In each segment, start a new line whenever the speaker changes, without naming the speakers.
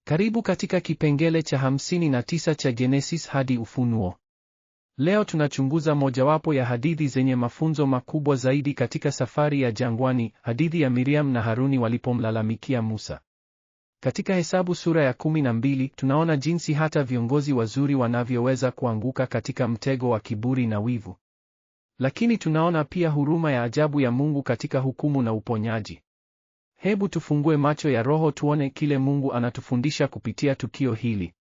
Karibu katika kipengele cha 59 cha Genesis hadi Ufunuo. Leo tunachunguza mojawapo ya hadithi zenye mafunzo makubwa zaidi katika safari ya jangwani, hadithi ya Miriam na Haruni walipomlalamikia Musa. Katika Hesabu sura ya 12, tunaona jinsi hata viongozi wazuri wanavyoweza kuanguka katika mtego wa kiburi na wivu. Lakini tunaona pia huruma ya ajabu ya Mungu katika hukumu na uponyaji. Hebu tufungue macho ya roho tuone kile Mungu anatufundisha kupitia tukio hili.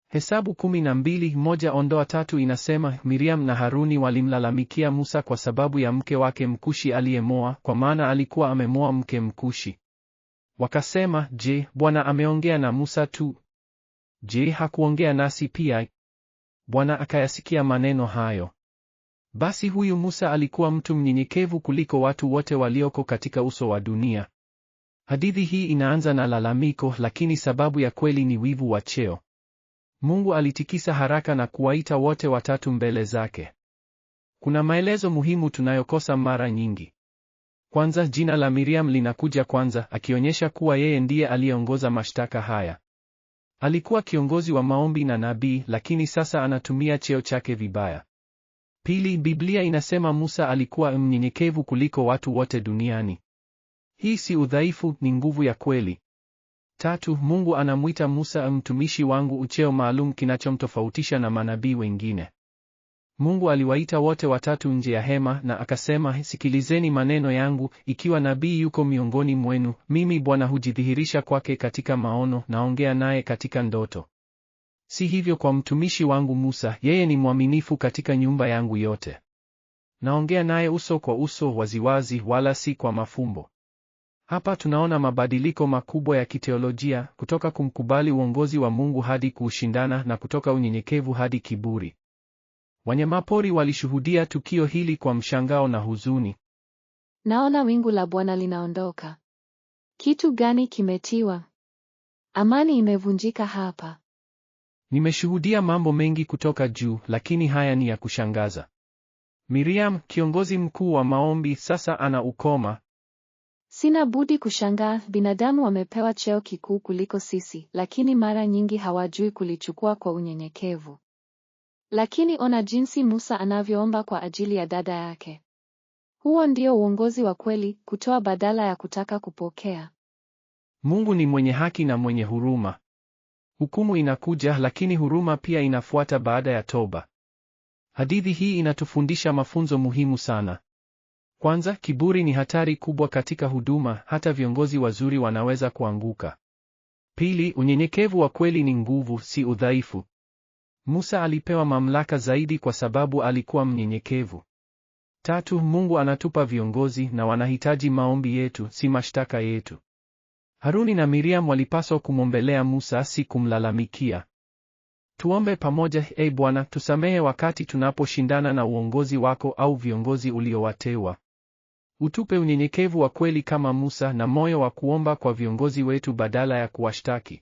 Hesabu 12:1-3 inasema, Miriam na Haruni walimlalamikia Musa kwa sababu ya mke wake Mkushi aliyemoa, kwa maana alikuwa amemoa mke Mkushi. Wakasema, je, Bwana ameongea na Musa tu? Je, hakuongea nasi pia? Bwana akayasikia maneno hayo. Basi huyu Musa alikuwa mtu mnyenyekevu kuliko watu wote walioko katika uso wa dunia. Hadithi hii inaanza na lalamiko, lakini sababu ya kweli ni wivu wa cheo. Mungu alitikisa haraka na kuwaita wote watatu mbele zake. Kuna maelezo muhimu tunayokosa mara nyingi. Kwanza, jina la Miriam linakuja kwanza, akionyesha kuwa yeye ndiye aliyeongoza mashtaka haya. Alikuwa kiongozi wa maombi na nabii, lakini sasa anatumia cheo chake vibaya. Pili, Biblia inasema Musa alikuwa mnyenyekevu kuliko watu wote duniani. Hii si udhaifu, ni nguvu ya kweli. Tatu, Mungu anamuita Musa mtumishi wangu, cheo maalum kinachomtofautisha na manabii wengine. Mungu aliwaita wote watatu nje ya hema na akasema, sikilizeni maneno yangu, ikiwa nabii yuko miongoni mwenu, mimi Bwana hujidhihirisha kwake katika maono, naongea naye katika ndoto. Si hivyo kwa mtumishi wangu Musa, yeye ni mwaminifu katika nyumba yangu yote. Naongea naye uso kwa uso, waziwazi, wala si kwa mafumbo. Hapa tunaona mabadiliko makubwa ya kiteolojia, kutoka kumkubali uongozi wa Mungu hadi kuushindana, na kutoka unyenyekevu hadi kiburi. Wanyamapori walishuhudia tukio hili kwa mshangao na huzuni.
Naona wingu la Bwana linaondoka. Kitu gani kimetiwa? Amani imevunjika hapa.
Nimeshuhudia mambo mengi kutoka juu, lakini haya ni ya kushangaza. Miriam, kiongozi mkuu wa maombi, sasa ana ukoma.
Sina budi kushangaa, binadamu wamepewa cheo kikuu kuliko sisi, lakini mara nyingi hawajui kulichukua kwa unyenyekevu. Lakini ona jinsi Musa anavyoomba kwa ajili ya dada yake. Huo ndio uongozi wa kweli, kutoa badala ya kutaka kupokea.
Mungu ni mwenye haki na mwenye huruma. Hukumu inakuja, lakini huruma pia inafuata baada ya toba. Hadithi hii inatufundisha mafunzo muhimu sana. Kwanza, kiburi ni hatari kubwa katika huduma, hata viongozi wazuri wanaweza kuanguka. Pili, unyenyekevu wa kweli ni nguvu, si udhaifu. Musa alipewa mamlaka zaidi kwa sababu alikuwa mnyenyekevu. Tatu, Mungu anatupa viongozi na wanahitaji maombi yetu, si mashtaka yetu. Haruni na Miriam walipaswa kumwombelea Musa, si kumlalamikia. Tuombe pamoja. Bwana, tusamehe wakati tunaposhindana na uongozi wako au viongozi uliowateua. Utupe unyenyekevu wa kweli kama Musa na moyo wa kuomba kwa viongozi wetu badala ya kuwashtaki.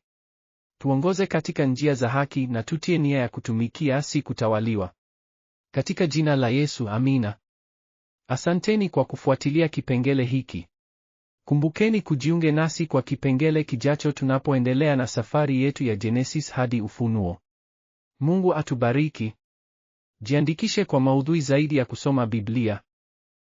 Tuongoze katika njia za haki na tutie nia ya kutumikia, si kutawaliwa. Katika jina la Yesu, amina. Asanteni kwa kufuatilia kipengele hiki. Kumbukeni kujiunge nasi kwa kipengele kijacho tunapoendelea na safari yetu ya Genesis hadi Ufunuo. Mungu atubariki. Jiandikishe kwa maudhui zaidi ya kusoma Biblia.